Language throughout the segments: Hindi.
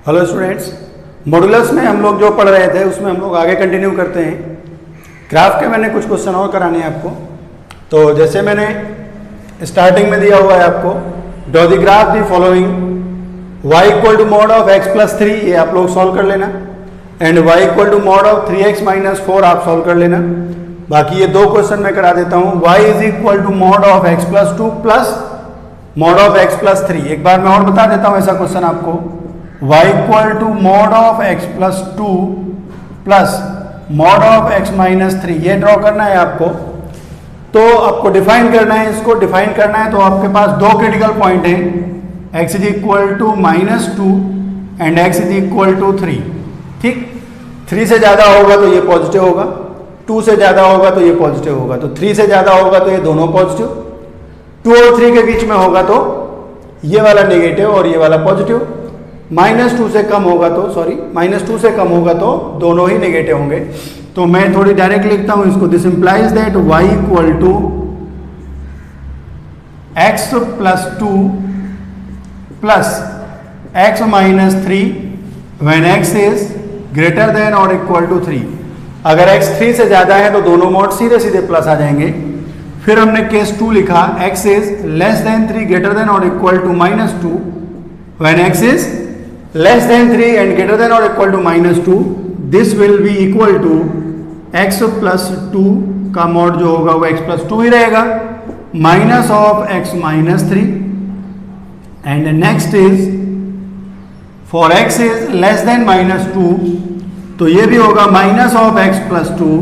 हेलो स्टूडेंट्स, मॉडुलस में हम लोग जो पढ़ रहे थे उसमें हम लोग आगे कंटिन्यू करते हैं। ग्राफ के मैंने कुछ क्वेश्चन और कराने हैं आपको। तो जैसे मैंने स्टार्टिंग में दिया हुआ है आपको, draw the graph the following y equal to mod of x plus 3, ये आप लोग सॉल्व कर लेना, and y equal to mod of 3x minus 4 आप सॉल्व कर लेना। बाकी ये दो क्वेश्चन मैं करा देता हूँ। y is equal to mod of x plus 2 plus mod of x plus 3। एक बार मैं और बता देता हूँ ऐसा क्वेश्चन आपको, y equal to mod of x plus 2 plus mod of x minus 3, ये ड्रॉ करना है आपको। तो आपको डिफाइन करना है, इसको डिफाइन करना है। तो आपके पास दो क्रिटिकल पॉइंट हैं, x is equal to minus 2 and x is equal to 3। ठीक, 3 से ज़्यादा होगा तो ये पॉजिटिव होगा, 2 से ज़्यादा होगा तो ये पॉजिटिव होगा। तो 3 से ज़्यादा होगा तो ये दोनों पॉजिटिव, 2 और 3 के बीच में होगा तो ये वाला नेगेटिव और ये वाला पॉजिटिव। माइनस 2 से कम होगा तो माइनस 2 से कम होगा तो दोनों ही नेगेटिव होंगे। तो मैं थोड़ी डायरेक्ट लिखता हूं इसको, this implies that y equal to x plus 2 plus x minus 3 when x is greater than और इक्वल टू 3। अगर x 3 से ज्यादा है तो दोनों मॉड सीधे सीधे प्लस आ जाएंगे। फिर हमने केस 2 लिखा, x is less than 3 greater than और equal to minus 2 when x is less than 3 and greater than और equal to minus 2, this will be equal to x plus 2 का मॉड जो होगा वो x प्लस 2 ही रहेगा, minus of x minus 3। And next is for x is less than minus 2, तो ये भी होगा माइनस ऑफ x प्लस 2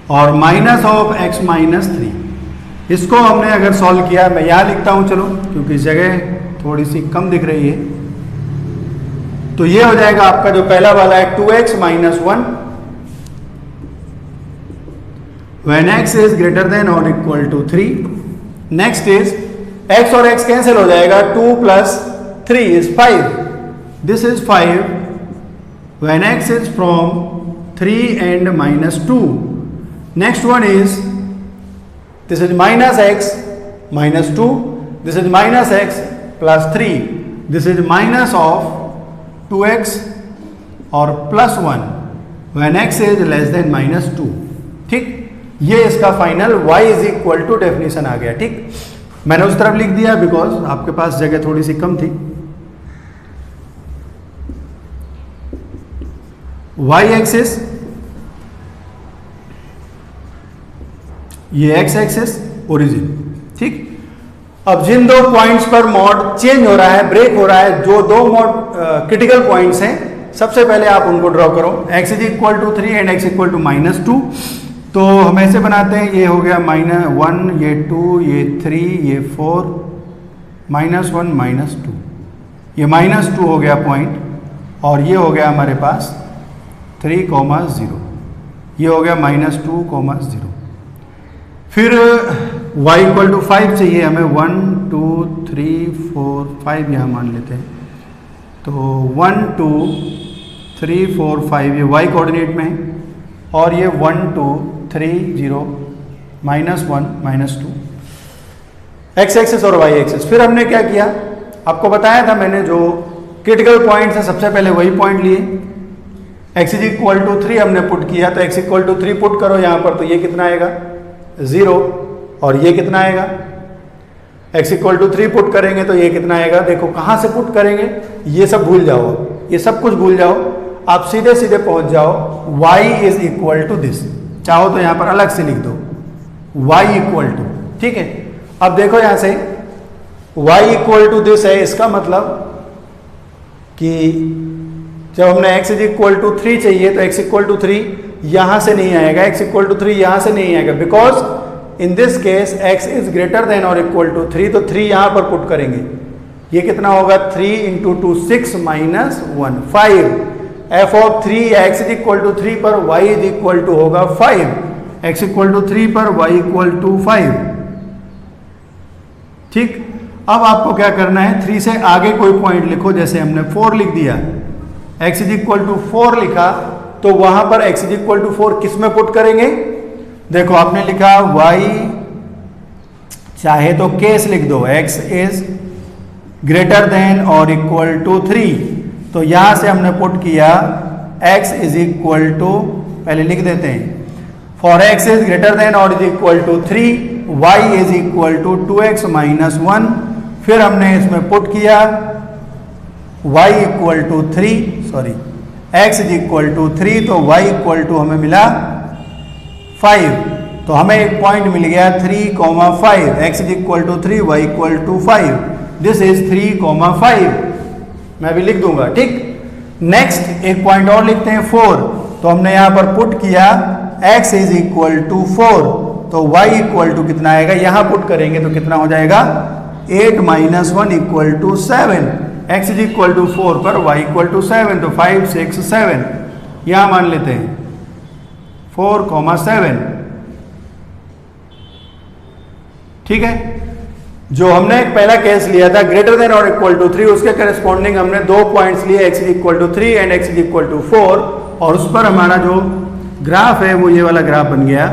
और माइनस ऑफ x माइनस 3। इसको हमने अगर सॉल्व किया, मैं यहां लिखता हूं चलो, क्योंकि इस जगह थोड़ी सी कम दिख रही है। तो ये हो जाएगा आपका जो पहला वाला है 2x minus 1 when x is greater than और equal to 3। Next is x और x कैंसिल हो जाएगा, 2 plus 3 is 5, this is 5 when x is from 3 and minus 2। Next one is this is minus x minus 2, this is minus x plus 3, this is minus of 2x और plus 1 when x is less than minus 2। ठीक, ये इसका final y is equal to definition आ गया। ठीक, मैंने उस तरफ लिख दिया बिकॉज आपके पास जगह थोड़ी सी कम थी। y एक्सिस, ये x एक्सिस ओरिजिन। ठीक, अब जिन दो पॉइंट्स पर मॉड चेंज हो रहा है, ब्रेक हो रहा है, जो दो मॉड क्रिटिकल पॉइंट्स हैं, सबसे पहले आप उनको ड्रॉ करो। x is equal to 3 and x equal to minus 2। तो हम ऐसे बनाते हैं, ये हो गया माइनस 1, ये 2, ये 3, ये 4, माइनस 1 माइनस 2, ये माइनस 2 हो गया पॉइंट, और ये हो गया हमारे पास 3,0, ये हो गया माइनस 2,0। फिर y इक्वल टू 5 चाहिए हमें, 1 2 3 4 5 यहाँ मान लेते हैं। तो 1 2 3 4 5 ये y कोऑर्डिनेट में है, और ये 1 2 3 0 माइनस 1 माइनस 2 x एक्सिस और y एक्सिस। फिर हमने क्या किया, आपको बताया था मैंने, जो क्रिटिकल पॉइंट्स है सबसे पहले वही पॉइंट लिए। x इज इक्वल टू 3 हमने पुट किया, तो x इक्वल टू 3 पुट करो यहाँ पर, तो ये कितना आएगा 0, और ये कितना आएगा, x इक्वल टू 3 पुट करेंगे तो ये कितना आएगा। देखो कहाँ से पुट करेंगे, ये सब भूल जाओ, ये सब कुछ भूल जाओ, आप सीधे सीधे पहुंच जाओ y is equal to this. चाहो तो यहाँ पर अलग से लिख दो y इक्वल टू। ठीक है, अब देखो यहाँ से y इक्वल टू दिस है, इसका मतलब कि जब हमने x इज इक्वल टू 3 चाहिए तो x इक्वल टू 3 यहां से नहीं आएगा, x इक्वल टू 3 यहां से नहीं आएगा, because in this case x is greater than और इक्वल टू 3। तो 3 यहां पर पुट करेंगे, ये कितना होगा, 3 into 2 6 minus 1 5। f of 3 x is equal to 3 पर y इज इक्वल टू होगा 5, x इक्वल टू 3 पर y इक्वल टू 5। ठीक, अब आपको क्या करना है, 3 से आगे कोई पॉइंट लिखो, जैसे हमने 4 लिख दिया, x इज इक्वल टू 4 लिखा, तो वहां पर x इज इक्वल टू 4 किस में पुट करेंगे। देखो आपने लिखा y, चाहे तो केस लिख दो, x इज ग्रेटर देन और इक्वल टू 3, तो यहां से हमने पुट किया x इज इक्वल टू, पहले लिख देते हैं, for x is greater than और is equal to 3, y is equal to 2x minus 1। फिर हमने इसमें पुट किया y equal to 3, sorry x is equal to 3, तो y इक्वल टू हमें मिला 5। तो हमें एक पॉइंट मिल गया 3,5, x is equal to 3, y equal to 5, this is 3,5। मैं भी लिख दूंगा, ठीक। नेक्स्ट एक पॉइंट और लिखते हैं 4, तो हमने यहां पर पुट किया x इज इक्वल टू 4, तो y इक्वल टू कितना आएगा, यहां पुट करेंगे तो कितना हो जाएगा 8 minus 1 equal to 7, x is equal to 4 पर y इक्वल टू 7, तो 5 6 7 यहां मान लेते हैं 4,7, ठीक है। जो हमने एक पहला केस लिया था ग्रेटर देन और इक्वल टू 3, उसके करस्पॉन्डिंग हमने दो पॉइंट्स लिए, x is equal to 3 and x is equal to 4, और उस पर हमारा जो ग्राफ है वो ये वाला ग्राफ बन गया।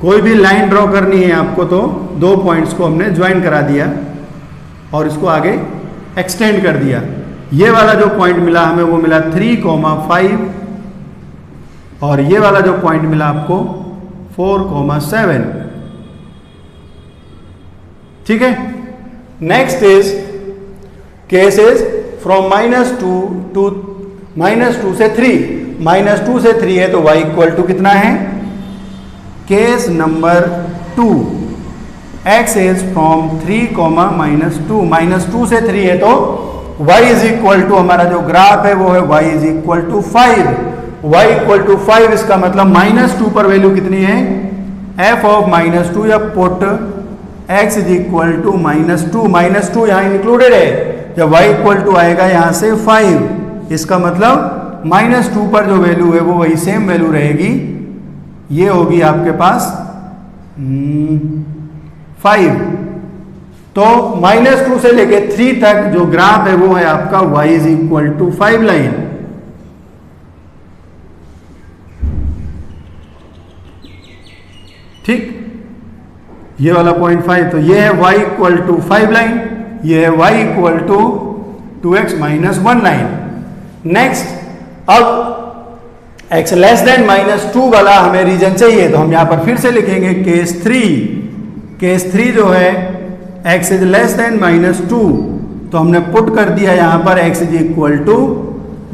कोई भी लाइन ड्रॉ करनी है आपको तो दो पॉइंट्स को हमने ज्वाइन करा दिया और इसको आगे एक्सटेंड कर दिया। ये वाला जो पॉइंट मिला हमें वो मिला 3,5, और ये वाला जो पॉइंट मिला आपको 4,7, ठीक है। Next is case is from -2 to -2 से 3, -2 से 3 है तो y इक्वल टू कितना है, case number 2, x is from 3, -2, -2 से 3 है तो y इज इक्वल टू, हमारा जो ग्राफ है वो है y is equal to 5, y equal to 5, इसका मतलब -2 पर वैल्यू कितनी है, f ऑफ -2, या put x is equal to -2, -2 यहाँ इंक्लूडेड है, जब y इक्वल टू आएगा यहां से 5, इसका मतलब -2 पर जो वैल्यू है वो वही सेम वैल्यू रहेगी, ये होगी आपके पास 5। तो -2 से लेके 3 तक जो ग्राफ है वो है आपका y is equal to 5 line. ठीक, ये वाला पॉइंट 5, तो ये है y इक्वल टू 5 लाइन, ये है y equal to 2x minus 1 line. Next, अब x लेस देन -2 वाला हमें रीजन चाहिए, तो हम यहां पर फिर से लिखेंगे केस 3 जो है x इज लेस देन -2, तो हमने पुट कर दिया यहां पर x is equal to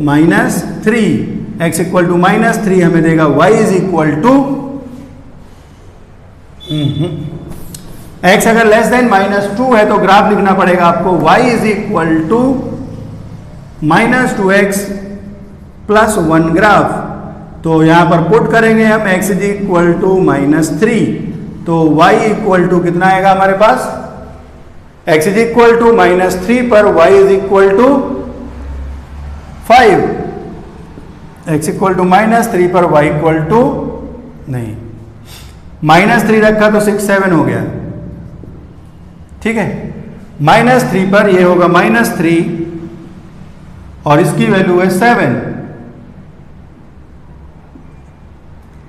-3, x equal to -3 हमें देगा y is equal to, x अगर लेस देन -2 है तो ग्राफ लिखना पड़ेगा आपको y is equal to -2x plus 1 graph. तो यहां पर पुट करेंगे हम x इज इक्वल टू -3, तो y इक्वल टू कितना आएगा हमारे पास, x इज इक्वल टू -3 पर y is equal to 5, x equal to -3 पर y इक्वल टू, नहीं -3 रखा तो 6 7 हो गया, ठीक है। -3 पर ये होगा -3 और इसकी वैल्यू है 7,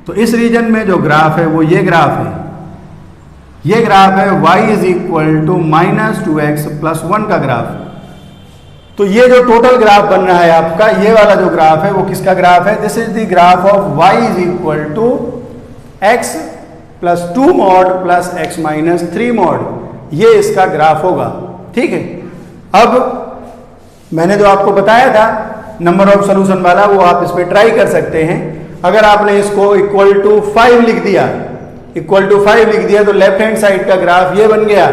तो इस रीजन में जो ग्राफ है वो ये ग्राफ है, ये ग्राफ है y is equal to -2x plus 1 का ग्राफ। तो ये जो टोटल ग्राफ बन रहा है आपका, ये वाला जो ग्राफ है वो किसका ग्राफ है, this is the graph of y is equal to x plus 2 mod plus x minus 3 mod, ये इसका ग्राफ होगा, ठीक है। अब मैंने जो आपको बताया था नंबर ऑफ सोल्यूशन वाला, वो आप इस पर ट्राई कर सकते हैं। अगर आपने इसको इक्वल टू 5 लिख दिया, इक्वल टू 5 लिख दिया तो लेफ्ट हैंड साइड का ग्राफ ये बन गया,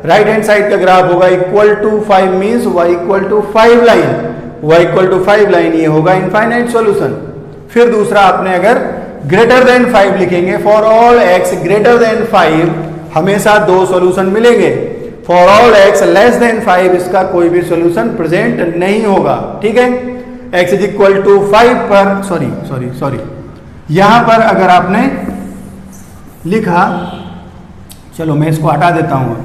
राइट हैंड साइड का ग्राफ होगा equal to 5 means y equal to 5 line, y equal to 5 line, ये होगा इनफाइनाइट सॉल्यूशन। फिर दूसरा आपने अगर ग्रेटर देन 5 लिखेंगे, for all x greater than 5 हमेशा 2 सॉल्यूशन मिलेंगे, for all x less than 5 इसका कोई भी सॉल्यूशन प्रेजेंट नहीं होगा, ठीक है। x इज इक्वल टू 5 पर, सॉरी यहां पर अगर आपने लिखा, चलो मैं इसको हटा देता हूं,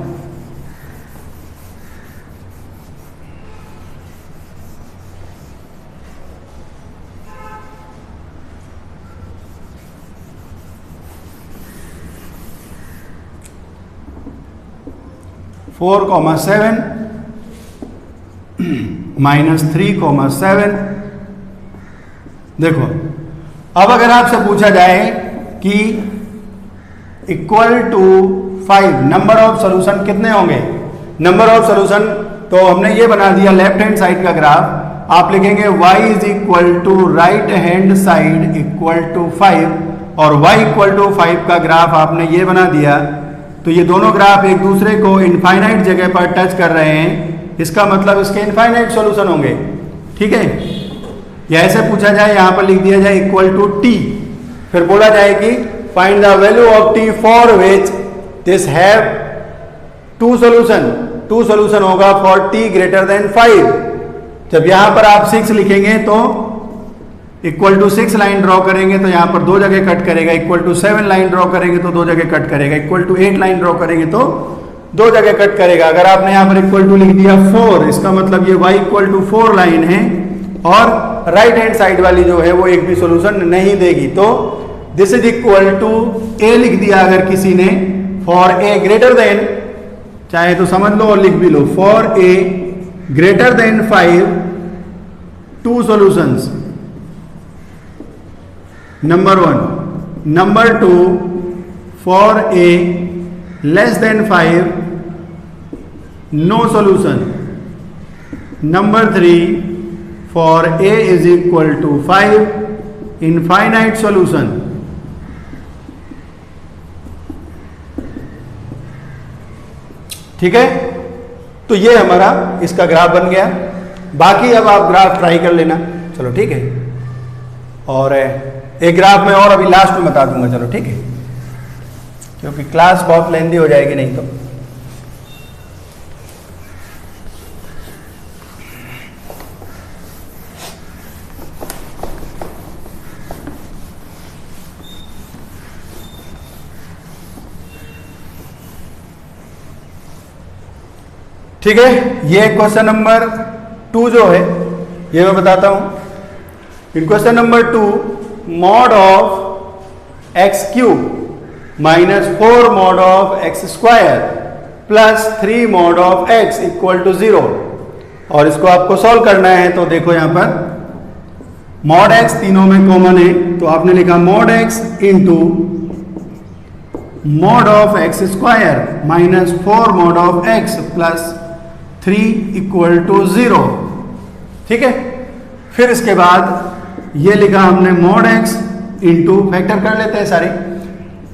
4,7 माइनस 3,7। देखो अब अगर आपसे पूछा जाए कि equal to 5 number of solution कितने होंगे, नंबर ऑफ सॉल्यूशन, तो हमने ये बना दिया लेफ्ट हैंड साइड का ग्राफ। आप लिखेंगे y is equal to right hand side equal to 5 और y इक्वल टू 5 का ग्राफ आपने ये बना दिया। तो ये दोनों ग्राफ एक दूसरे को इनफाइनाइट जगह पर टच कर रहे हैं, इसका मतलब इसके इनफाइनाइट सॉल्यूशन होंगे। ठीक है, या ऐसे पूछा जाए, यहां पर लिख दिया जाए इक्वल टू t, फिर बोला जाए कि find the value of t for which this have two solution होगा फॉर t ग्रेटर देन 5। जब यहां पर आप 6 लिखेंगे तो इक्वल टू 6 लाइन ड्रॉ करेंगे तो यहां पर 2 जगह कट करेगा, इक्वल टू 7 लाइन ड्रॉ करेंगे तो 2 जगह कट करेगा, इक्वल टू 8 लाइन ड्रॉ करेंगे तो 2 जगह कट करेगा। अगर आपने यहां पर इक्वल टू लिख दिया 4, इसका मतलब ये y इक्वल टू 4 लाइन है और राइट हैंड साइड वाली जो है वो एक भी सॉल्यूशन नहीं देगी। तो this is equal to a लिख दिया अगर किसी ने, फॉर a ग्रेटर देन, चाहे तो समझ लो और लिख भी लो, for a greater than 5 2 solutions, number 1, number 2 for a less than 5 no solution, number 3 for a is equal to 5 infinite solution. ठीक है, तो ये हमारा इसका ग्राफ बन गया। बाकी अब आप ग्राफ ट्राई कर लेना, चलो ठीक है। और एक ग्राफ में और अभी लास्ट में बता दूंगा, चलो ठीक है, क्योंकि क्लास बहुत लेंदी हो जाएगी नहीं तो। ठीक है, ये क्वेश्चन नंबर 2 जो है ये मैं बताता हूं। In question number 2 mod of x cube minus 4 mod of x square plus 3 mod of x equal to 0, और इसको आपको सॉल्व करना है। तो देखो यहां पर मॉड x तीनों में कॉमन है, तो आपने लिखा mod x into mod of x square minus 4 mod of x plus 3 equal to 0। ठीक है, फिर इसके बाद ये लिखा हमने मॉड x इंटू, फैक्टर कर लेते हैं सारे,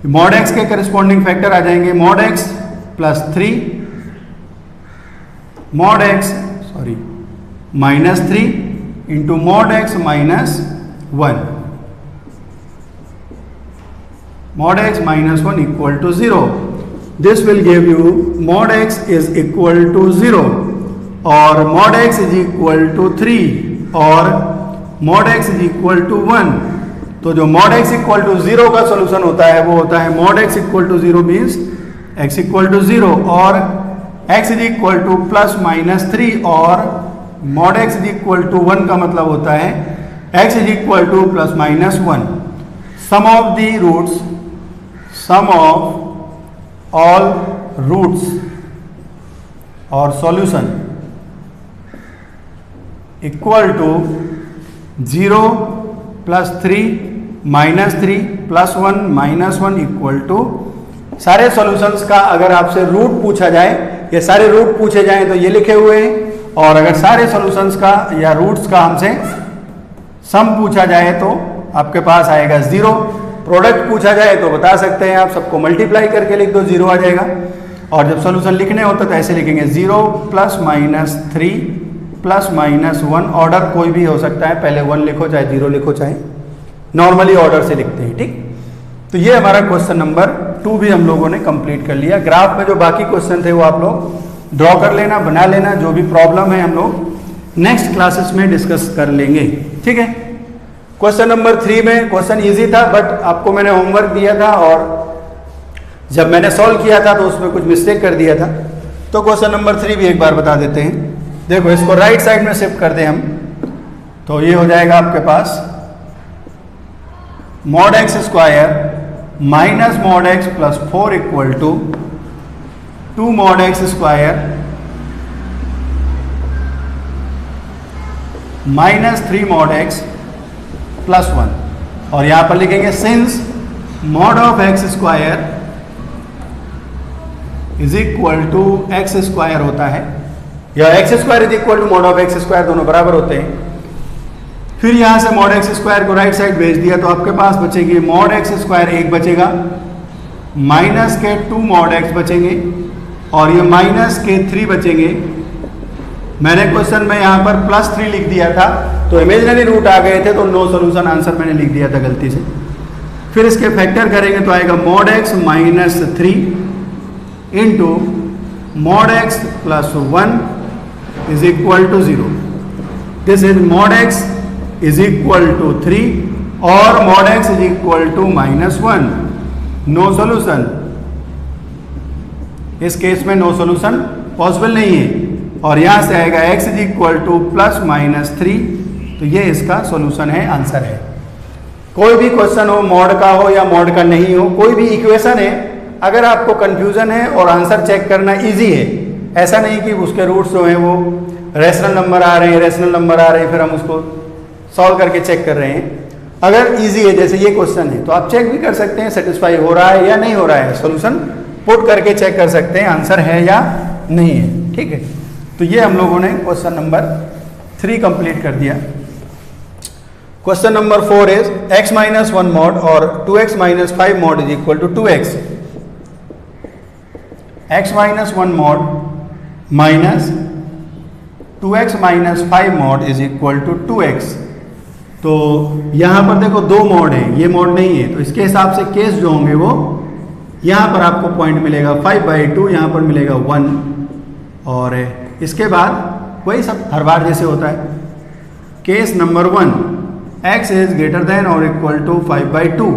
मॉड x के करस्पॉन्डिंग फैक्टर आ जाएंगे, mod x plus 3 mod x minus 3 into mod x minus 1, mod x minus 1 equal to 0. This will give you mod x is equal to 0 और mod x is equal to 3 और mod x is equal to 1। तो जो mod x equal to 0 का सॉल्यूशन होता है वो होता है mod x equal to 0 means x equal to 0 और x is equal to plus minus 3 और mod x is equal to 1 का मतलब होता है x is equal to plus minus 1। Sum of the roots, sum of all roots और solution equal to 0 plus 3 minus 3 plus 1 minus 1 equal to, सारे सॉल्यूशंस का अगर आपसे रूट पूछा जाए या सारे रूट पूछे जाएं तो ये लिखे हुए हैं, और अगर सारे सॉल्यूशंस का या रूट्स का हमसे सम पूछा जाए तो आपके पास आएगा 0। प्रोडक्ट पूछा जाए तो बता सकते हैं आप, सबको मल्टीप्लाई करके लिख दो 0 आ जाएगा। और जब सॉल्यूशन लिखने होता तो ऐसे लिखेंगे 0 plus minus 3 plus minus 1, order कोई भी हो सकता है, पहले 1 लिखो चाहे 0 लिखो, चाहे नॉर्मली ऑर्डर से लिखते हैं। ठीक, तो ये हमारा क्वेश्चन नंबर 2 भी हम लोगों ने कंप्लीट कर लिया। ग्राफ में जो बाकी क्वेश्चन थे वो आप लोग ड्रॉ कर लेना, बना लेना, जो भी प्रॉब्लम है हम लोग नेक्स्ट क्लासेस में डिस्कस कर लेंगे। ठीक है, क्वेश्चन नंबर 3 में क्वेश्चन इजी था, बट आपको मैंने होमवर्क दिया था और जब मैंने सॉल्व किया था तो उसमें कुछ मिस्टेक कर दिया था। तो क्वेश्चन नंबर 3 भी एक बार बता देते हैं। देखो इसको राइट साइड में शिफ्ट कर दें हम, तो ये हो जाएगा आपके पास mod x square minus mod x plus 4 equal to 2 mod x square minus 3 mod x plus 1, और यहां पर लिखेंगे since mod of x square is equal to x square होता है, या x square is equal to mod of x square, दोनों बराबर होते हैं। फिर यहां से mod x स्क्वायर को राइट साइड भेज दिया, तो आपके पास बचेगी mod x स्क्वायर 1 बचेगा, माइनस के 2 mod x बचेंगे, और ये माइनस के 3 बचेंगे। मैंने क्वेश्चन में यहाँ पर प्लस 3 लिख दिया था, तो इमेजिनरी रूट आ गए थे, तो नो सोल्यूशन आंसर मैंने लिख दिया था गलती से। फिर इसके फैक्टर करेंगे तो आएगा mod x minus 3 into mod x plus 1 is equal to 0। This is mod x is equal to 3 और mod x is equal to minus 1। No solution, इस केस में नो सोल्यूशन पॉसिबल नहीं है। और यहां से आएगा x is equal to plus minus 3, तो ये इसका सोल्यूशन है, आंसर है। कोई भी क्वेश्चन हो, मॉड का हो या मॉड का नहीं हो, कोई भी इक्वेशन है, अगर आपको कंफ्यूजन है और आंसर चेक करना इजी है, ऐसा नहीं कि उसके रूट्स जो हैं वो रेशनल नंबर आ रहे हैं, रेशनल नंबर आ रहे हैं, फिर हम उसको सॉल्व करके चेक कर रहे हैं। अगर इजी है, जैसे ये क्वेश्चन है, तो आप चेक भी कर सकते हैं सेटिस्फाई हो रहा है या नहीं हो रहा है, सॉल्यूशन पुट करके चेक कर सकते हैं आंसर है या नहीं है। ठीक है, तो ये हम लोगों ने क्वेश्चन नंबर 3 कंप्लीट कर दिया। Question number 4 is x minus 1 mod और 2x minus 5 mod is equal to 2x। x minus 1 mod minus 2x minus 5 mod is equal to 2x। तो यहां पर देखो 2 मॉड है, ये मॉड नहीं है, तो इसके हिसाब से केस जो होंगे वो यहां पर आपको पॉइंट मिलेगा 5/2, यहां पर मिलेगा 1, और इसके बाद वही सब हर बार जैसे होता है। Case number 1, x is greater than और इक्वल टू 5/2,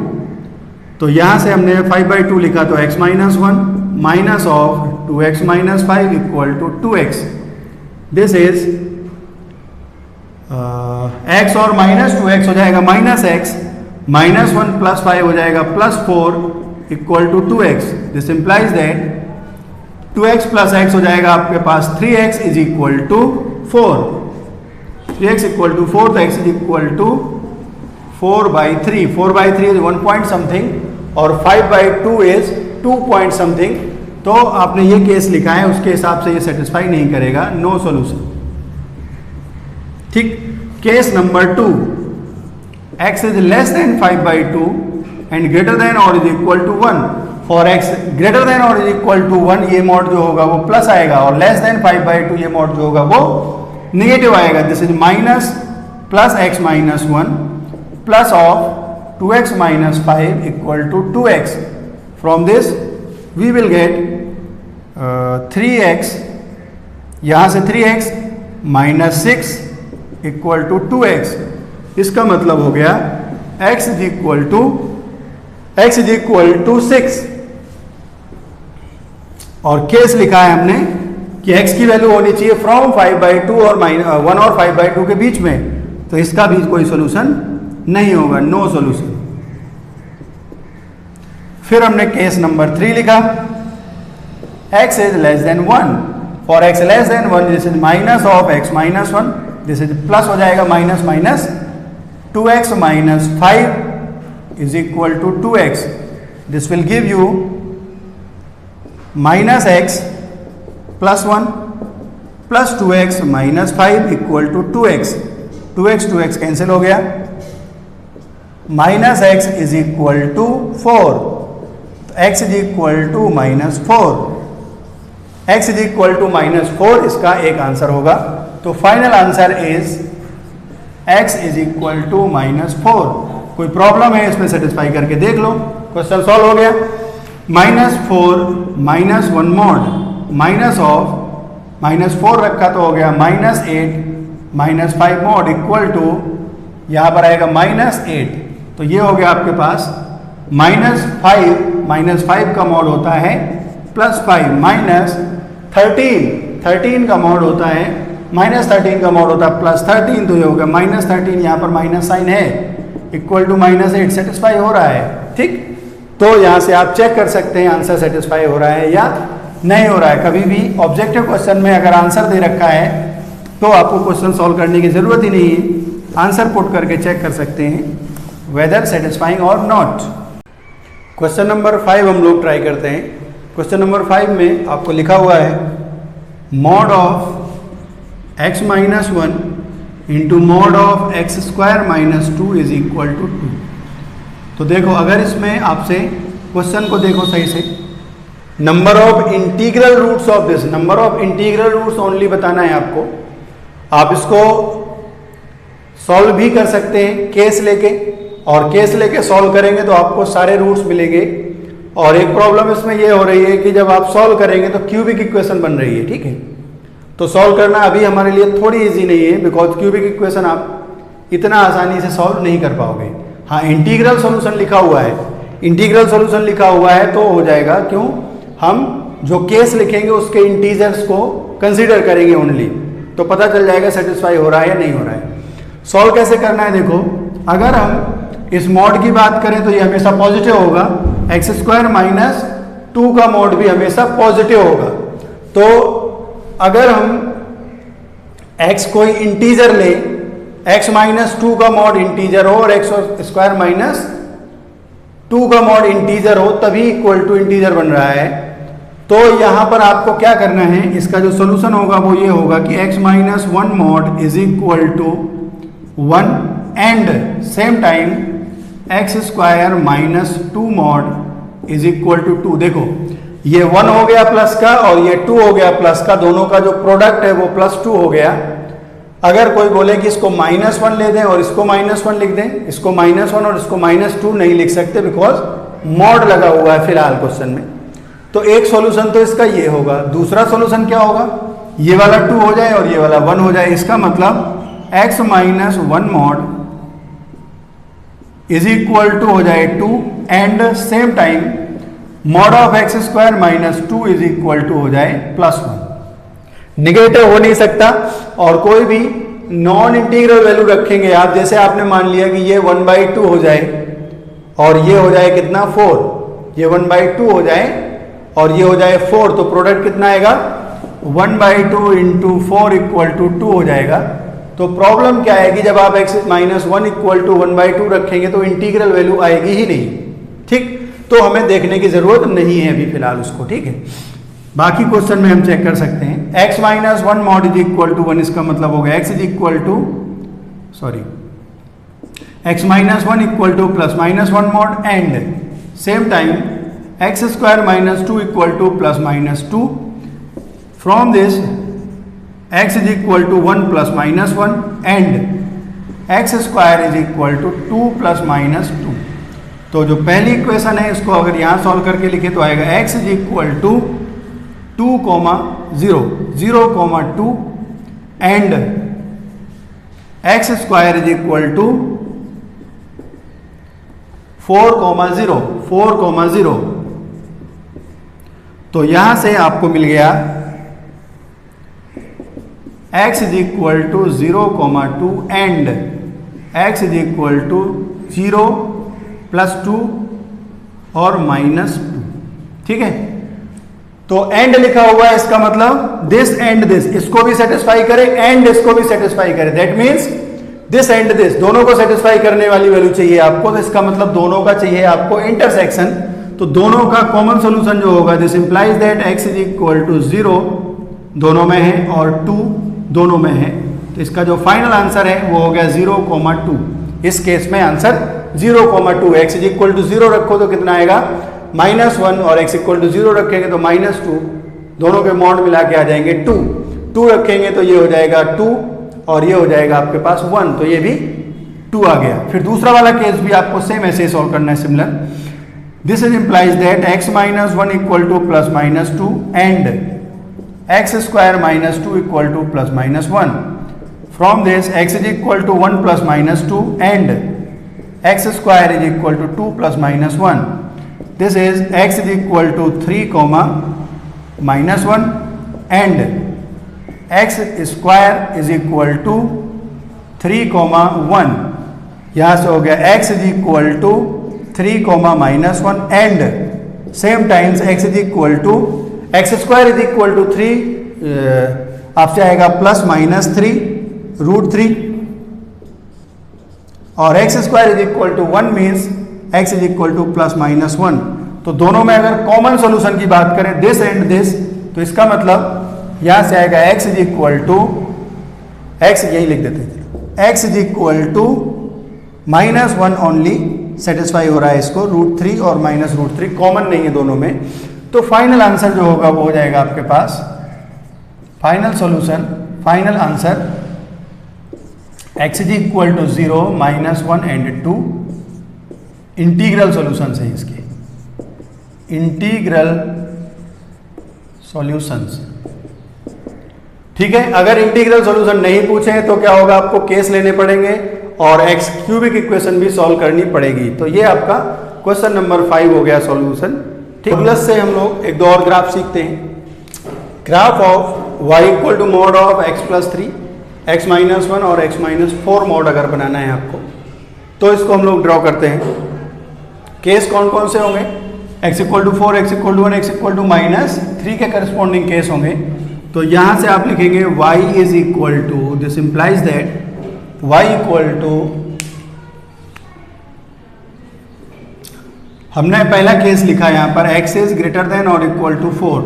तो यहां से हमने 5/2 लिखा, तो x minus 1 minus of 2x minus 5 equal to 2x। This is x और माइनस 2x हो जाएगा माइनस x, माइनस 1 प्लस 5 हो जाएगा plus 4 equal to 2x। This implies that 2x plus x हो जाएगा आपके पास 3x is equal to 4। 3x equal to 4, तो x is equal to 4/3। 4/3 is 1 point something और 5/2 इज 2 पॉइंट समथिंग। तो आपने ये केस लिखा है, उसके हिसाब से ये सेटिस्फाई नहीं करेगा, नो सॉल्यूशन। ठीक, case number 2, x is less than 5/2 and greater than और is equal to 1। For x greater than और इज इक्वल टू 1 ये मॉड जो होगा वो प्लस आएगा, और लेस देन 5/2 ये मॉड जो होगा वो नेगेटिव आएगा। This is minus plus x minus 1 plus of 2x minus 5 equal to 2x। From this we will get 3x, यहां से 3x minus 6 equal to 2x। इसका मतलब हो गया x इज इक्वल टू 6, और केस लिखा है हमने कि x की वैल्यू होनी चाहिए फ्रॉम 5/2 और 1 और 5/2 के बीच में, तो इसका भी कोई सोल्यूशन नहीं होगा, नो सोल्यूशन। फिर हमने केस नंबर 3 लिखा, x is less than 1। For x less than 1 this is minus of x minus 1, this is plus हो जाएगा minus minus 2x minus 5 is equal to 2x। This will give you minus x plus 1 plus 2x minus 5 equal to 2x। 2x cancel हो गया, minus x is equal to 4, x is equal to minus 4। x is equal to minus 4 इसका एक आंसर होगा। तो final answer is x is equal to minus 4। कोई प्रॉब्लम है इसमें, सेटिस्फाई करके देख लो, क्वेश्चन सॉल्व हो गया। -4 -1 mod माइनस ऑफ -4 रखा तो हो गया -8 -5 mod इक्वल टू यहां पर आएगा -8, तो ये हो गया आपके पास -5 का मॉड होता है +5 -13 का मॉड होता है -13 का मॉड होता है +13, तो ये हो गया -13, यहाँ पर माइनस साइन है इक्वल टू -8। सेटिस्फाई हो रहा है, ठीक। तो यहाँ से आप चेक कर सकते हैं आंसर सेटिस्फाई हो रहा है या नहीं हो रहा है। कभी भी ऑब्जेक्टिव क्वेश्चन में अगर आंसर दे रखा है तो आपको क्वेश्चन सॉल्व करने की ज़रूरत ही नहीं है, आंसर पुट करके चेक कर सकते हैं वेदर सेटिस्फाइंग और नॉट। क्वेश्चन नंबर 5 हम लोग ट्राई करते हैं। क्वेश्चन नंबर 5 में आपको लिखा हुआ है mod of x minus 1 into mod of x square minus 2 is equal to 2। तो देखो, अगर इसमें आपसे क्वेश्चन को देखो सही से, number of integral roots of this, number of integral roots only बताना है आपको। आप इसको सॉल्व भी कर सकते हैं केस लेके, और केस लेके सॉल्व करेंगे तो आपको सारे रूट्स मिलेंगे। और एक प्रॉब्लम इसमें यह हो रही है कि जब आप सॉल्व करेंगे तो क्यूबिक इक्वेशन बन रही है, ठीक है। तो सॉल्व करना अभी हमारे लिए थोड़ी इजी नहीं है, बिकॉज क्यूबिक इक्वेशन आप इतना आसानी से सॉल्व नहीं कर पाओगे। हाँ, इंटीग्रल सॉल्यूशन लिखा हुआ है, इंटीग्रल सॉल्यूशन लिखा हुआ है तो हो जाएगा। क्यों? हम जो केस लिखेंगे उसके इंटीजर्स को कंसीडर करेंगे ओनली, तो पता चल जाएगा सेटिस्फाई हो रहा है या नहीं हो रहा है। सॉल्व कैसे करना है देखो, अगर हम इस मॉड की बात करें तो ये हमेशा पॉजिटिव होगा, एक्स स्क्वायर माइनस 2 का मॉड भी हमेशा पॉजिटिव होगा। तो अगर हम x कोई इंटीजर ले, x माइनस 2 का मॉड इंटीजर हो और एक्स स्क्वायर माइनस 2 का मॉड इंटीजर हो, तभी इक्वल टू इंटीजर बन रहा है। तो यहां पर आपको क्या करना है, इसका जो सोल्यूशन होगा वो ये होगा कि x minus 1 mod is equal to 1 and same time x square minus 2 mod is equal to 2। देखो, ये 1 हो गया प्लस का और ये 2 हो गया प्लस का, दोनों का जो प्रोडक्ट है वो +2 हो गया। अगर कोई बोले कि इसको -1 ले दें और इसको -1 लिख दें, इसको -1 और इसको -2 नहीं लिख सकते, बिकॉज मॉड लगा हुआ है फिलहाल क्वेश्चन में। तो एक सॉल्यूशन तो इसका ये होगा। दूसरा सॉल्यूशन क्या होगा, ये वाला 2 हो जाए और ये वाला 1 हो जाए। इसका मतलब x minus 1 mod is equal to हो जाए 2 and same time mod of x square minus 2 is equal to हो जाए +1। निगेटिव हो नहीं सकता। और कोई भी नॉन इंटीग्रल वैल्यू रखेंगे आप, जैसे आपने मान लिया कि ये 1/2 हो जाए और ये हो जाए कितना 4, ये 1/2 हो जाए और ये हो जाए 4, तो प्रोडक्ट कितना आएगा 1/2 इंटू 4 इक्वल टू 2 हो जाएगा। तो प्रॉब्लम क्या है कि जब आप x माइनस 1 इक्वल टू 1/2 रखेंगे तो इंटीग्रल वैल्यू आएगी ही नहीं, ठीक। तो हमें देखने की जरूरत नहीं है अभी फिलहाल उसको, ठीक है। बाकी क्वेश्चन में हम चेक कर सकते हैं। x minus 1 mod is equal to 1, इसका मतलब हो गया x is equal to x minus 1 equal to +-1 mod and same time x square minus 2 equal to +-2। From this x is equal to 1 +-1 and x square is equal to 2 +-2। तो जो पहली इक्वेशन है इसको अगर यहाँ सॉल्व करके लिखे तो आएगा x is equal to 2, 0, 0, 2 and x square is equal to 4, 0, 4, 0। तो यहां से आपको मिल गया x is equal to 0, 2 and x is equal to 0 +2 और -2, ठीक है। तो एंड लिखा हुआ है, इसका मतलब दिस एंड दिस, इसको भी सेटिस्फाई करे एंड इसको भी सेटिस्फाई करे। That means this and this दोनों को सेटिस्फाई करने वाली वैल्यू चाहिए आपको। तो इसका मतलब दोनों का चाहिए आपको इंटरसेक्शन। तो दोनों का कॉमन सोल्यूशन जो होगा, this implies that x is equal to 0 दोनों में है और 2 दोनों में है। तो इसका जो फाइनल आंसर है वो हो गया 0, 2। इस केस में answer 0, 2। x is equal to 0 रखो तो कितना आएगा -1 और x इक्वल टू 0 रखेंगे तो -2, दोनों के मॉड मिला के आ जाएंगे 2 रखेंगे तो ये हो जाएगा 2 और ये हो जाएगा आपके पास 1, तो ये भी 2 आ गया। फिर दूसरा वाला केस भी आपको सेम ऐसे सॉल्व करना है, similar. This is implies that x minus 1 equal to +-2 and x square minus 2 equal to +-1। From this x is equal to 1 +-2 and x square is equal to 2 +-1। This is x is equal to 3, -1 and x square is equal to 3, 1। यहाँ से हो गया x is equal to 3, -1 and same times x is equal to x square is equal to 3 आपसे आएगा प्लस माइनस 3 रूट 3 और x square is equal to 1 means x is equal to plus minus 1। तो दोनों में अगर कॉमन सॉल्यूशन की बात करें दिस एंड दिस, तो इसका मतलब यहां से आएगा x is equal to, x यही लिख देते हैं, x is equal to minus 1 only satisfy हो रहा है इसको, रूट 3 और माइनस रूट 3 कॉमन नहीं है दोनों में। तो फाइनल आंसर जो होगा वो हो जाएगा आपके पास final solution, final answer x is equal to 0 minus 1 and 2 integral solutions है इसके, इंटीग्रल सॉल्यूशंस। ठीक है, अगर इंटीग्रल सॉल्यूशन नहीं पूछे तो क्या होगा, आपको केस लेने पड़ेंगे और एक्स क्यूबिक इक्वेशन भी सॉल्व करनी पड़ेगी। तो ये आपका क्वेश्चन नंबर 5 हो गया सॉल्यूशन। ठीक, प्लस से हम लोग एक दो और ग्राफ सीखते हैं। Graph of y equal to mod of x plus 3 x minus 1 और x माइनस 4 मॉड अगर बनाना है आपको, तो इसको हम लोग ड्रॉ करते हैं। केस कौन कौन से होंगे, x equal to 4, x equal to 1, x equal to minus 3 के करस्पॉन्डिंग केस होंगे। तो यहां से आप लिखेंगे y is equal to, this implies that y equal to, हमने पहला केस लिखा यहां पर x इज ग्रेटर देन और इक्वल टू 4।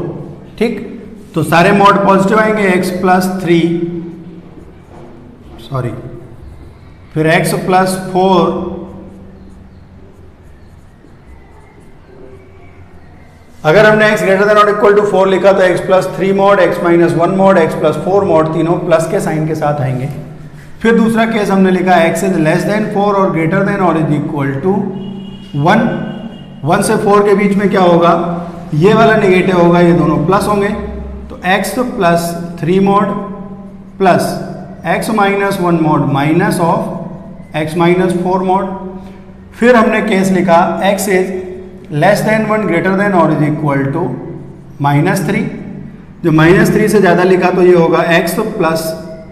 ठीक, तो सारे मॉड पॉजिटिव आएंगे, x प्लस 3 सॉरी, फिर x प्लस 4, अगर हमने x ग्रेटर देन और इक्वल टू 4 लिखा तो x plus 3 mod, x minus 1 mod, x plus 4 mod, तीनों प्लस के साइन के साथ आएंगे। फिर दूसरा केस हमने लिखा x इज लेस देन 4 और ग्रेटर देन और इज इक्वल टू 1। 1 से 4 के बीच में क्या होगा, ये वाला नेगेटिव होगा, ये दोनों प्लस होंगे। तो x plus 3 mod plus x minus 1 mod minus of x minus 4 mod. फिर हमने केस लिखा x is less than 1 greater than और इज इक्वल टू माइनस 3। जो माइनस 3 से ज़्यादा लिखा तो ये होगा x plus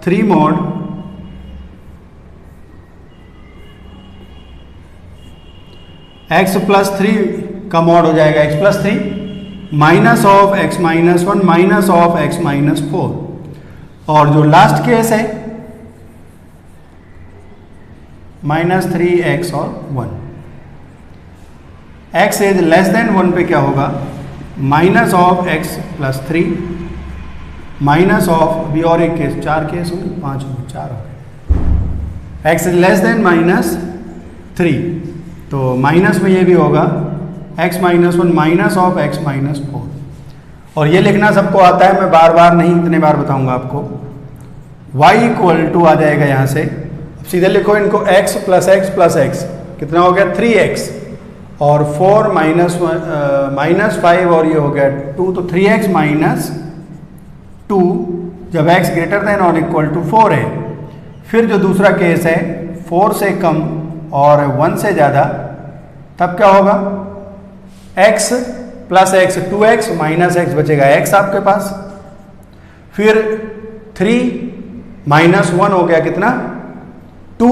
3 mod x plus 3 का मॉड हो जाएगा x plus 3 minus of x minus 1 minus of x minus 4। और जो लास्ट केस है माइनस 3x और 1, x इज लेस देन 1 पे क्या होगा, minus of x plus 3 minus of, अभी और एक केस, 4 केस होंगे, 5 होंगे, 4 हो गए, x is less than minus 3, तो माइनस में ये भी होगा x minus 1 minus of x minus 4। और ये लिखना सबको आता है, मैं बार बार नहीं इतने बार बताऊंगा आपको। y इक्वल टू आ जाएगा यहाँ से, सीधे लिखो इनको, x प्लस x कितना हो गया 3x और 4 माइनस 5 और ये हो गया 2, तो 3x माइनस 2 जब x ग्रेटर देन और इक्वल टू 4 है। फिर जो दूसरा केस है 4 से कम और 1 से ज़्यादा, तब क्या होगा, x plus x 2x minus x बचेगा x आपके पास। फिर 3 माइनस 1 हो गया कितना 2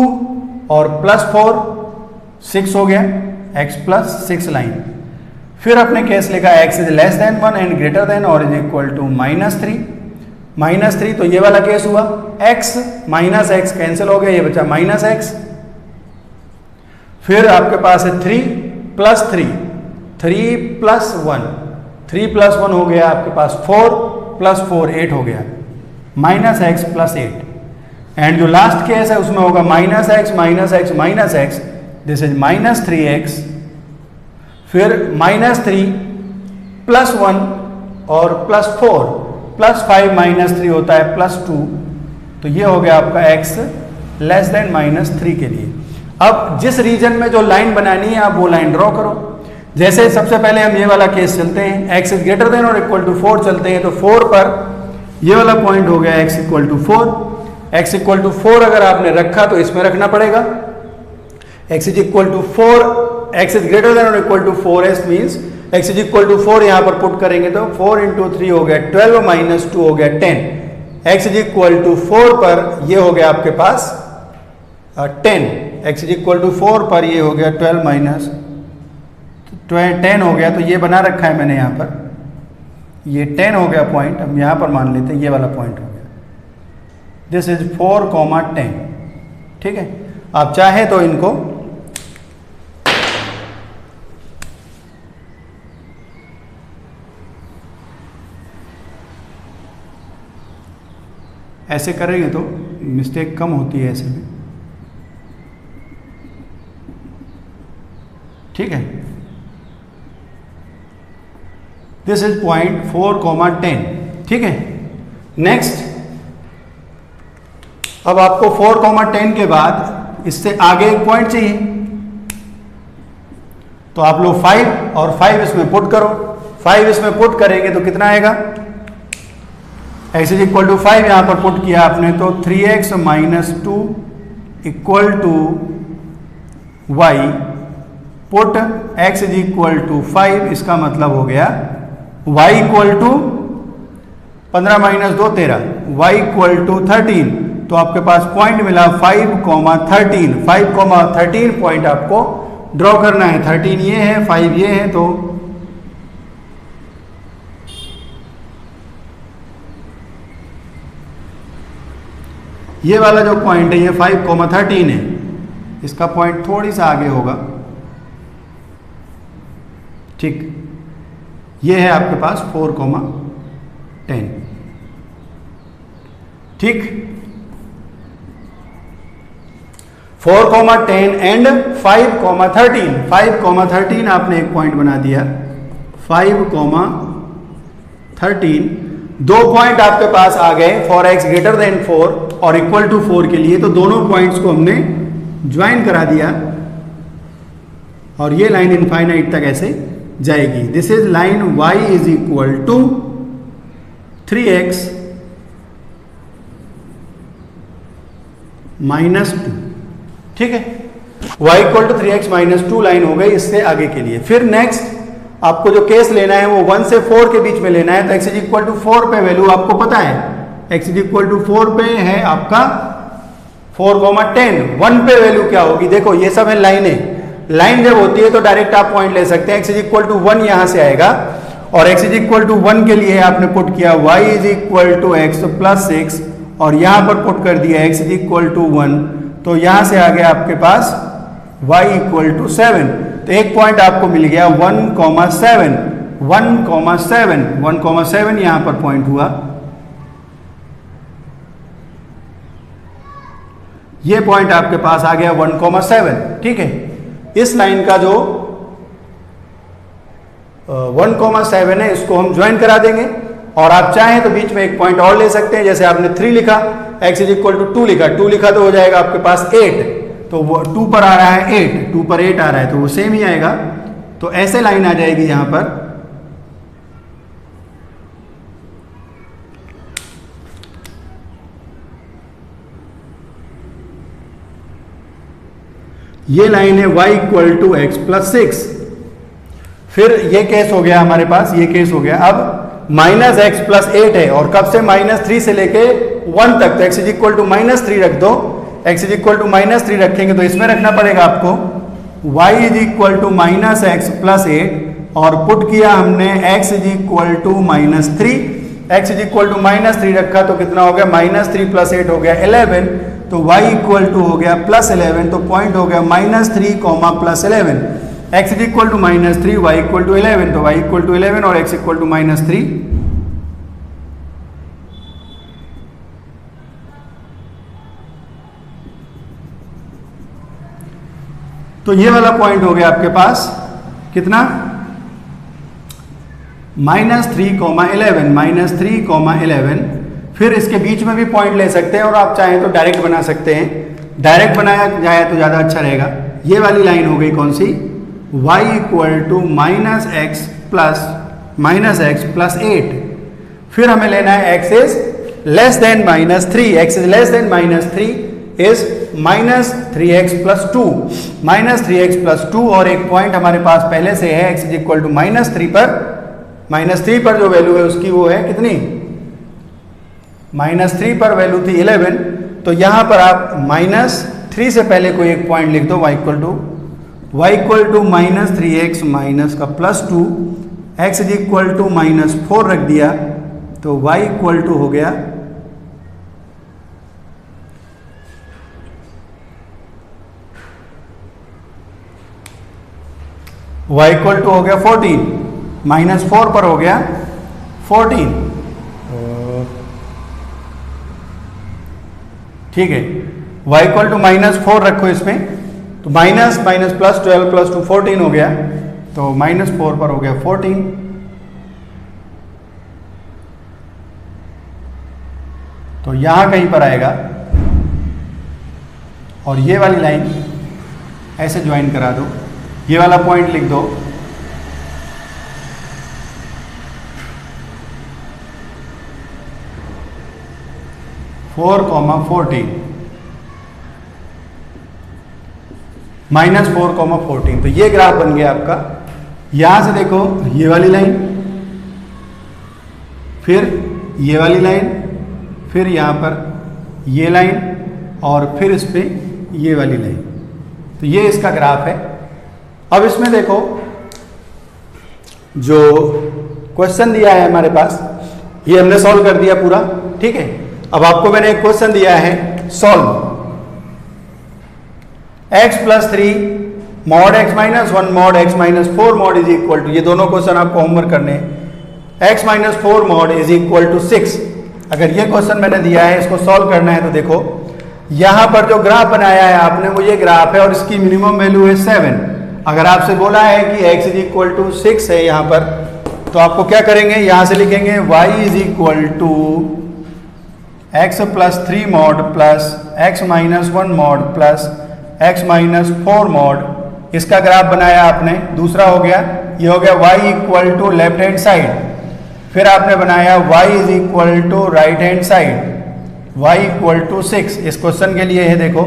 और प्लस 4 6 हो गया x प्लस 6 लाइन। फिर अपने केस लिखा x is less than 1 and greater than और इज इक्वल टू माइनस 3 तो ये वाला केस हुआ, x माइनस x कैंसिल हो गया, ये बचा माइनस x। फिर आपके पास है 3 प्लस 3 प्लस 1, 3 प्लस 1 हो गया आपके पास 4 प्लस 4 8 हो गया, माइनस x प्लस 8। एंड जो लास्ट केस है उसमें होगा minus x minus x minus x, this is minus 3x। फिर माइनस 3 प्लस 1 और प्लस 4 प्लस 5 माइनस 3 होता है प्लस 2, तो ये हो गया आपका x लेस देन माइनस 3 के लिए। अब जिस रीजन में जो लाइन बनानी है आप वो लाइन ड्रॉ करो। जैसे सबसे पहले हम ये वाला केस चलते हैं, x इज ग्रेटर देन और इक्वल टू 4 चलते हैं, तो 4 पर ये वाला पॉइंट हो गया x equal to 4। x equal to 4 अगर आपने रखा तो इसमें रखना पड़ेगा, x is equal to 4, x is greater than और equal to 4s means x is equal to 4 यहाँ पर पुट करेंगे तो 4 इंटू 3 हो गया 12 माइनस 2 हो गया 10। x इज इक्वल टू 4 पर ये हो गया आपके पास 10, x इज इक्वल टू 4 पर ये हो गया 12 माइनस 10 हो गया, तो ये बना रखा है मैंने यहाँ पर, ये 10 हो गया पॉइंट, हम यहाँ पर मान लेते हैं ये वाला पॉइंट हो गया, दिस इज 4,10। ठीक है, आप चाहे तो इनको ऐसे करेंगे तो मिस्टेक कम होती है ऐसे में। ठीक है, दिस इज पॉइंट 4,10। ठीक है, नेक्स्ट अब आपको 4,10 के बाद इससे आगे एक पॉइंट चाहिए, तो आप लोग 5 और 5 इसमें पुट करो। 5 इसमें पुट करेंगे तो कितना आएगा, x इज इक्वल टू 5 यहां पर पुट किया आपने तो 3x minus 2 equal to y, put x is equal to 5, इसका मतलब हो गया y equal to 15 minus 2 13, y equal to 13। तो आपके पास पॉइंट मिला 5,13। 5,13 पॉइंट आपको ड्रॉ करना है। 13 ये है, 5 ये है, तो ये वाला जो पॉइंट है ये 5,13 है, इसका पॉइंट थोड़ी सा आगे होगा। ठीक, ये है आपके पास 4,10। ठीक, 4,10 एंड 5,13। 5,13 आपने एक पॉइंट बना दिया। 5,13 दो पॉइंट आपके पास आ गए फॉर x ग्रेटर देन 4 और इक्वल टू 4 के लिए, तो दोनों पॉइंट्स को हमने ज्वाइन करा दिया और ये लाइन इनफाइनाइट तक ऐसे जाएगी। This is line y is equal to 3x minus 2। ठीक है, y equal to 3x minus 2 line हो गई इससे आगे के लिए। फिर नेक्स्ट आपको जो केस लेना है वो 1 से 4 के बीच में लेना है। तो x इज इक्वल टू 4 पे वैल्यू आपको पता है, x इज इक्वल टू 4 पे है आपका 4,10। 1 पे वैल्यू क्या होगी, देखो ये सब है लाइनें। लाइन जब होती है तो डायरेक्ट आप पॉइंट ले सकते हैं। x इज इक्वल टू 1 यहां से आएगा और x इज इक्वल टू 1 के लिए आपने पुट किया y is equal to x plus 6 और यहां पर पुट कर दिया x इज इक्वल टू 1, तो यहां से आ गया आपके पास y इक्वल टू 7। तो एक पॉइंट आपको मिल गया 1,7। 1,7 यहां पर पॉइंट हुआ। ये पॉइंट आपके पास आ गया 1,7। ठीक है, इस लाइन का जो 1,7 है इसको हम ज्वाइन करा देंगे और आप चाहें तो बीच में एक पॉइंट और ले सकते हैं। जैसे आपने 3 लिखा, x इज इक्वल टू 2 लिखा, 2 लिखा तो हो जाएगा आपके पास 8, तो वो 2 पर आ रहा है 8, 2 पर 8 आ रहा है तो वो सेम ही आएगा। तो ऐसे लाइन आ जाएगी यहां पर। ये लाइन है y equal to x plus 6। फिर ये केस हो गया हमारे पास, ये केस हो गया। अब माइनस एक्स प्लस 8 है और कब से -3 से लेके 1 तक, तो x इज इक्वल टू -3 रख दो। x इज इक्वल टू -3 रखेंगे तो इसमें रखना पड़ेगा आपको y is equal to minus x plus 8 और पुट किया हमने x is equal to -3। x is equal to -3 रखा तो कितना हो गया, -3 प्लस 8 हो गया 11, तो y इक्वल टू हो गया +11, तो पॉइंट हो गया -3, +11। x is equal to -3, y equal to 11, तो y इक्वल टू 11 और x इक्वल टू -3। तो ये वाला पॉइंट हो गया आपके पास कितना, -3,11, -3,11। फिर इसके बीच में भी पॉइंट ले सकते हैं और आप चाहें तो डायरेक्ट बना सकते हैं। डायरेक्ट बनाया जाए तो ज़्यादा अच्छा रहेगा। ये वाली लाइन हो गई कौन सी, y equal to -x plus 8। फिर हमें लेना है x is less than -3, x is less than -3 is -3x plus 2, -3x plus 2 और एक पॉइंट हमारे पास पहले से है x इज इक्वल टू -3 पर जो वैल्यू है उसकी वो है कितनी, -3 पर वैल्यू थी 11, तो यहां पर आप -3 से पहले कोई एक पॉइंट लिख दो, y equal to -3x minus का plus 2 x is equal to -4 रख दिया तो y इक्वल टू हो गया y इक्वल टू हो गया 14, -4 पर हो गया 14। ठीक है, y इक्वल टू -4 रखो इसमें, तो माइनस माइनस प्लस 12 प्लस 2 14 हो गया, तो -4 पर हो गया 14। तो यहां कहीं पर आएगा और ये वाली लाइन ऐसे ज्वाइन करा दो, ये वाला पॉइंट लिख दो, -4, -4, तो ये ग्राफ बन गया आपका। यहां से देखो ये वाली लाइन, फिर ये वाली लाइन, फिर यहां पर ये लाइन और फिर इस पे ये वाली लाइन, तो ये इसका ग्राफ है। अब इसमें देखो जो क्वेश्चन दिया है हमारे पास, ये हमने सॉल्व कर दिया पूरा, ठीक है। अब आपको मैंने एक क्वेश्चन दिया है, solve x + 3 mod x - 1 mod x - 4 mod is equal to, ये दोनों क्वेश्चन आपको होमवर्क करने हैं। x - 4 mod is equal to 6। अगर ये क्वेश्चन मैंने दिया है, इसको सॉल्व करना है, तो देखो यहां पर जो ग्राफ बनाया है आपने वो ये ग्राफ है और इसकी मिनिमम वैल्यू है 7। अगर आपसे बोला है कि x इज इक्वल टू 6 है यहां पर, तो आपको क्या करेंगे, यहां से लिखेंगे y is equal to x + 3 mod plus x - 1 mod plus x - 4 mod, इसका ग्राफ बनाया आपने। दूसरा हो गया, ये हो गया y equal to left hand side, फिर आपने बनाया y is equal to right hand side, y equal to 6। इस क्वेश्चन के लिए है, देखो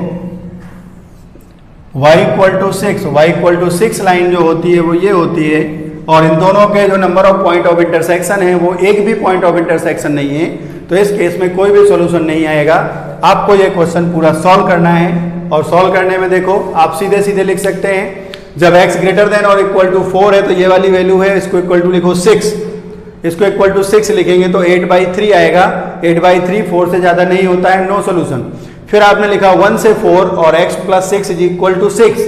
y equal to 6, y equal to 6 line जो होती है वो ये होती है, और इन दोनों के जो number of point of intersection है वो एक भी पॉइंट ऑफ इंटरसेक्शन नहीं है, तो इस केस में कोई भी सॉल्यूशन नहीं आएगा। आपको ये क्वेश्चन पूरा सॉल्व करना है, और सॉल्व करने में देखो आप सीधे सीधे लिख सकते हैं, जब x ग्रेटर देन और इक्वल टू 4 है तो ये वाली वैल्यू है, इसको इक्वल टू लिखो 6, इसको इक्वल टू 6 लिखेंगे तो 8/3 आएगा। 8/3 4 से ज्यादा नहीं होता है, नो सोल्यूशन। फिर आपने लिखा 1 से 4 और x + 6 is equal to 6।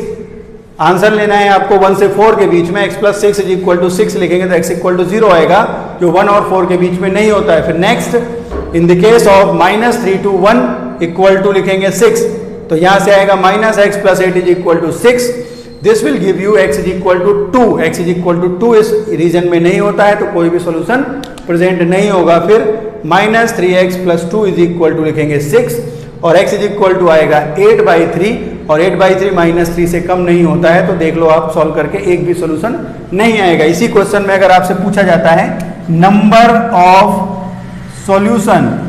Answer लेना है आपको 1 से 4 के बीच में, x + 6 इज इक्वल टू 6 लिखेंगे तो x इक्वल टू 0 आएगा, जो 1 और 4 के बीच में नहीं होता है। फिर next, in the case of -3 to 1 equal to लिखेंगे 6, तो यहां से आएगा -x + 8 is equal to 6। This will give you x is equal to 2। x is equal to 2 इस रीजन में नहीं होता है, तो कोई भी सॉल्यूशन प्रेजेंट नहीं होगा। फिर -3x + 2 इज इक्वल टू लिखेंगे 6, और x इज इक्वल टू आएगा 8/3, और 8/3 -3 से कम नहीं होता है, तो देख लो आप सॉल्व करके एक भी सॉल्यूशन नहीं आएगा। इसी क्वेश्चन में अगर आपसे पूछा जाता है नंबर ऑफ सॉल्यूशन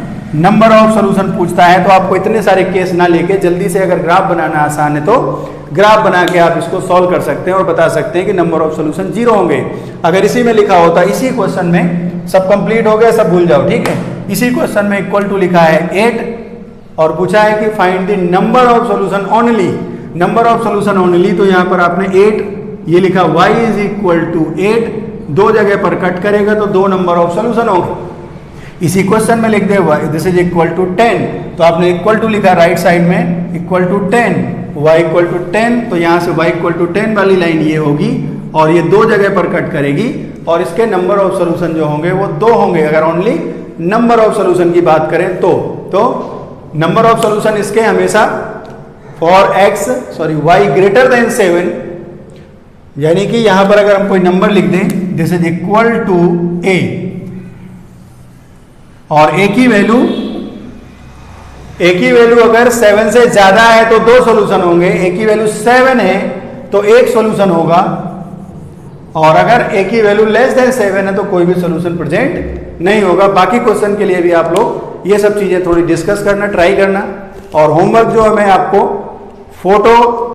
पूछता है, तो आपको इतने सारे केस ना लेके जल्दी से, अगर ग्राफ बनाना आसान है तो ग्राफ बना के आप इसको सॉल्व कर सकते हैं और बता सकते हैं कि नंबर ऑफ सॉल्यूशन 0 होंगे। अगर इसी में लिखा होता, इसी क्वेश्चन में सब कंप्लीट हो गया, सब भूल जाओ, ठीक है। इसी क्वेश्चन में इक्वल टू लिखा है 8 और पूछा है कि find the number of solution only, number of solution only, तो यहां पर आपने 8 ये लिखा, y इज इक्वल टू 8, दो जगह पर कट करेगा तो 2 नंबर ऑफ सॉल्यूशन होंगे। इसी क्वेश्चन में लिख दे दिस इज इक्वल टू 10, तो आपने इक्वल टू लिखा राइट साइड में, equal to 10, y equal to 10, तो यहां से y इक्वल टू 10 वाली लाइन ये होगी और ये 2 जगह पर कट करेगी, और इसके नंबर ऑफ सॉल्यूशन जो होंगे वो 2 होंगे। अगर ओनली नंबर ऑफ सॉल्यूशन की बात करें तो नंबर ऑफ सॉल्यूशन इसके हमेशा फॉर y ग्रेटर देन 7, यानी कि यहां पर अगर हम कोई नंबर लिख दें this is equal to a, और एक ही वैल्यू अगर 7 से ज्यादा है तो 2 सॉल्यूशन होंगे, एक ही वैल्यू 7 है तो 1 सॉल्यूशन होगा, और अगर एक ही वैल्यू लेस देन 7 है तो कोई भी सॉल्यूशन प्रेजेंट नहीं होगा। बाकी क्वेश्चन के लिए भी आप लोग ये सब चीजें थोड़ी डिस्कस करना, ट्राई करना, और होमवर्क जो है मैं आपको फोटो